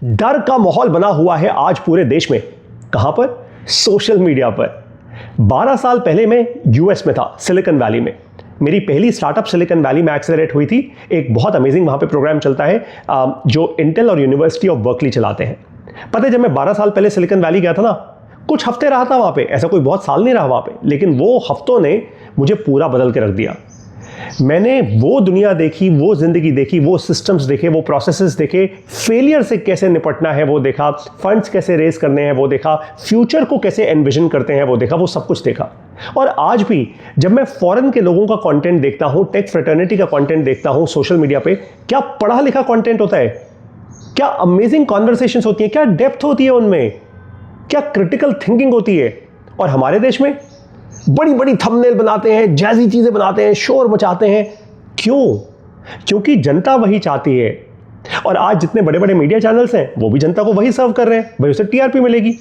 डर का माहौल बना हुआ है आज पूरे देश में। कहां पर? सोशल मीडिया पर। 12 साल पहले मैं यूएस में था, सिलिकॉन वैली में। मेरी पहली स्टार्टअप सिलिकॉन वैली में एक्सेलरेट हुई थी। एक बहुत अमेजिंग वहां पे प्रोग्राम चलता है जो इंटेल और यूनिवर्सिटी ऑफ बर्कली चलाते हैं। पता है, जब मैं 12 साल पहले सिलिकॉन वैली गया था ना, कुछ हफ्ते रहा था वहां पे, ऐसा कोई बहुत साल नहीं रहा वहां पे, लेकिन वो हफ्तों ने मुझे पूरा बदल के रख दिया। मैंने वो दुनिया देखी, वो जिंदगी देखी, वो सिस्टम्स देखे, वो प्रोसेसेस देखे, फेलियर से कैसे निपटना है वो देखा, फंड्स कैसे रेज करने हैं वो देखा, फ्यूचर को कैसे एनविजन करते हैं वो देखा, वो सब कुछ देखा। और आज भी जब मैं फॉरेन के लोगों का कंटेंट देखता हूं, टेक फ्रेटर्निटी का कंटेंट देखता हूं सोशल मीडिया पे, क्या पढ़ा लिखा कंटेंट होता है, क्या अमेजिंग कॉन्वर्सेशंस होती है, क्या डेप्थ होती है उनमें, क्या क्रिटिकल थिंकिंग होती है। और हमारे देश में बड़ी बड़ी थंबनेल बनाते हैं, जैसी चीजें बनाते हैं, शोर मचाते हैं। क्यों? क्योंकि जनता वही चाहती है। और आज जितने बड़े बड़े मीडिया चैनल्स हैं वो भी जनता को वही सर्व कर रहे हैं, भाई उसे टीआरपी मिलेगी।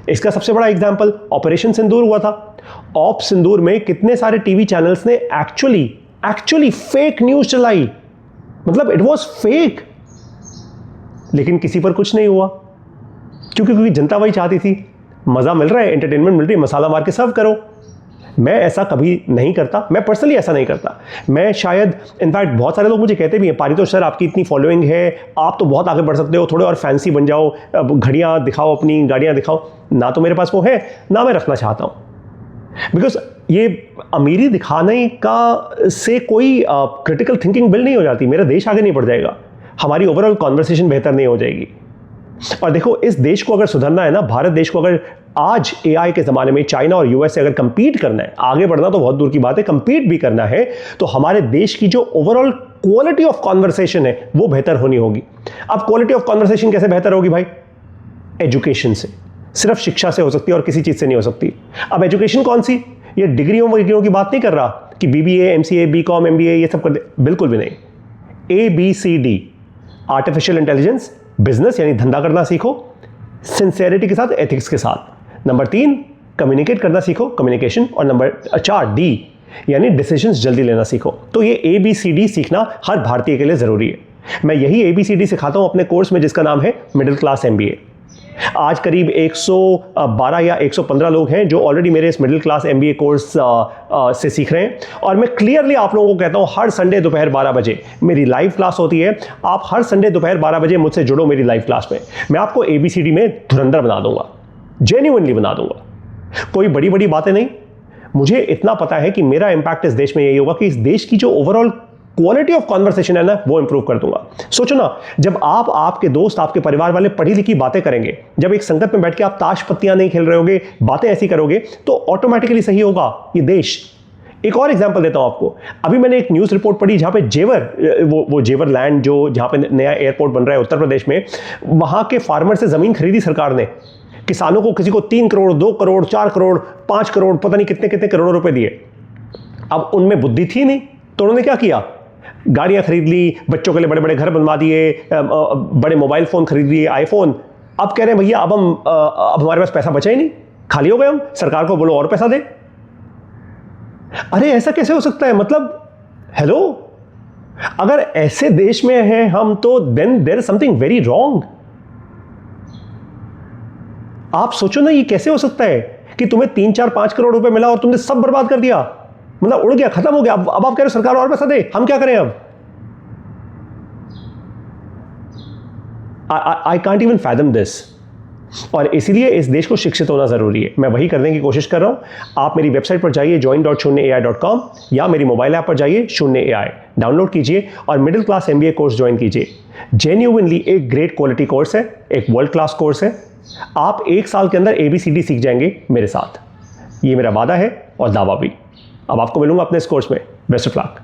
इसका सबसे बड़ा एग्जांपल ऑपरेशन सिंदूर हुआ था। ऑप सिंदूर में कितने सारे टीवी चैनल्स ने एक्चुअली फेक न्यूज चलाई, मतलब इट वाज फेक, लेकिन किसी पर कुछ नहीं हुआ। क्योंकि जनता वही चाहती थी, मजा मिल रहा है, एंटरटेनमेंट मिल रही है, मसाला मार के सर्व करो। मैं ऐसा कभी नहीं करता, मैं पर्सनली ऐसा नहीं करता। मैं शायद, इनफैक्ट बहुत सारे लोग मुझे कहते भी हैं, पारितोष सर आपकी इतनी फॉलोइंग है, आप तो बहुत आगे बढ़ सकते हो, थोड़े और फैंसी बन जाओ, घड़ियाँ दिखाओ, अपनी गाड़ियाँ दिखाओ। ना तो मेरे पास वो है, ना मैं रखना चाहता हूँ। बिकॉज ये अमीरी दिखाने का से कोई क्रिटिकल थिंकिंग बिल्ड नहीं हो जाती, मेरा देश आगे नहीं बढ़ जाएगा, हमारी ओवरऑल कॉन्वर्सेशन बेहतर नहीं हो जाएगी। और देखो, इस देश को अगर सुधरना है ना, भारत देश को अगर आज एआई के ज़माने में चाइना और यूएस से अगर कंपीट करना है, आगे बढ़ना तो बहुत दूर की बात है, कंपीट भी करना है, तो हमारे देश की जो ओवरऑल क्वालिटी ऑफ कॉन्वर्सेशन है वो बेहतर होनी होगी। अब क्वालिटी ऑफ कॉन्वर्सेशन कैसे बेहतर होगी भाई? एजुकेशन से, सिर्फ शिक्षा से हो सकती है और किसी चीज़ से नहीं हो सकती। अब एजुकेशन कौन सी? ये डिग्रियों की बात नहीं कर रहा कि बीबीए, एमसीए, बीकॉम, एमबीए ये सब कर दे, बिल्कुल भी नहीं। ABCD, आर्टिफिशियल इंटेलिजेंस, बिजनेस यानी धंधा करना सीखो, सिंसेरिटी के साथ, एथिक्स के साथ। नंबर 3, कम्युनिकेट करना सीखो, कम्युनिकेशन। और नंबर 4 D यानी डिसीजंस जल्दी लेना सीखो। तो ये ABCD सीखना हर भारतीय के लिए ज़रूरी है। मैं यही ABCD सिखाता हूँ अपने कोर्स में, जिसका नाम है मिडिल क्लास MBA। आज करीब 112 या 115 लोग हैं जो ऑलरेडी मेरे इस मिडिल क्लास MBA कोर्स से सीख रहे हैं। और मैं क्लियरली आप लोगों को कहता हूँ, हर संडे दोपहर 12 बजे मेरी लाइव क्लास होती है। आप हर संडे दोपहर 12 बजे मुझसे जुड़ो मेरी लाइव क्लास में। मैं आपको ABCD में धुरंधर बना दूंगा, जेन्युइनली बना दूंगा। कोई बड़ी बड़ी बातें नहीं, मुझे इतना पता है कि मेरा इंपैक्ट इस देश में यही होगा कि इस देश की जो ओवरऑल क्वालिटी ऑफ कॉन्वर्सेशन है ना, वो इंप्रूव कर दूंगा। सोचो ना, जब आप, आपके दोस्त, आपके परिवार वाले पढ़ी लिखी बातें करेंगे, जब एक संगत में बैठ के आप ताश पत्तियां नहीं खेल रहे होगे, बातें ऐसी करोगे, तो ऑटोमेटिकली सही होगा ये देश। एक और एग्जांपल देता हूं आपको। अभी मैंने एक न्यूज़ रिपोर्ट पढ़ी जहां पे जेवर, वो जेवर लैंड जो जहां पे नया एयरपोर्ट बन रहा है उत्तर प्रदेश में, वहां के फार्मर से जमीन खरीदी सरकार ने। किसानों को, किसी को 3 करोड़, 2 करोड़, 4 करोड़, 5 करोड़, पता नहीं कितने कितने करोड़ रुपए दिए। अब उनमें बुद्धि थी नहीं, तो उन्होंने क्या किया? गाड़ियां खरीद ली, बच्चों के लिए बड़े बड़े घर बनवा दिए, बड़े मोबाइल फोन खरीद लिए, आईफोन। अब कह रहे हैं भैया अब हमारे पास पैसा बचा ही नहीं, खाली हो गए हम, सरकार को बोलो और पैसा दे। अरे ऐसा कैसे हो सकता है? मतलब हेलो, अगर ऐसे देश में हैं हम, तो then there is something very wrong. आप सोचो ना, ये कैसे हो सकता है कि तुम्हें 3, 4, 5 करोड़ रुपए मिला और तुमने सब बर्बाद कर दिया, मतलब उड़ गया, खत्म हो गया। अब आप कह रहे हो सरकार और पैसा दे, हम क्या करें अब? I can't even fathom this. और इसीलिए इस देश को शिक्षित होना जरूरी है। मैं वही करने की कोशिश कर रहा हूं। आप मेरी वेबसाइट पर जाइए join.shunyaai.com या मेरी मोबाइल ऐप पर जाइए शून्य AI, डाउनलोड कीजिए और middle class MBA course join कीजिए। जेन्युइनली एक ग्रेट क्वालिटी कोर्स है, एक वर्ल्ड क्लास कोर्स है। आप 1 साल के अंदर ABCD सीख जाएंगे मेरे साथ, ये मेरा वादा है और दावा भी। अब आपको मिलूंगा अपने इस कोर्स में। Best of luck.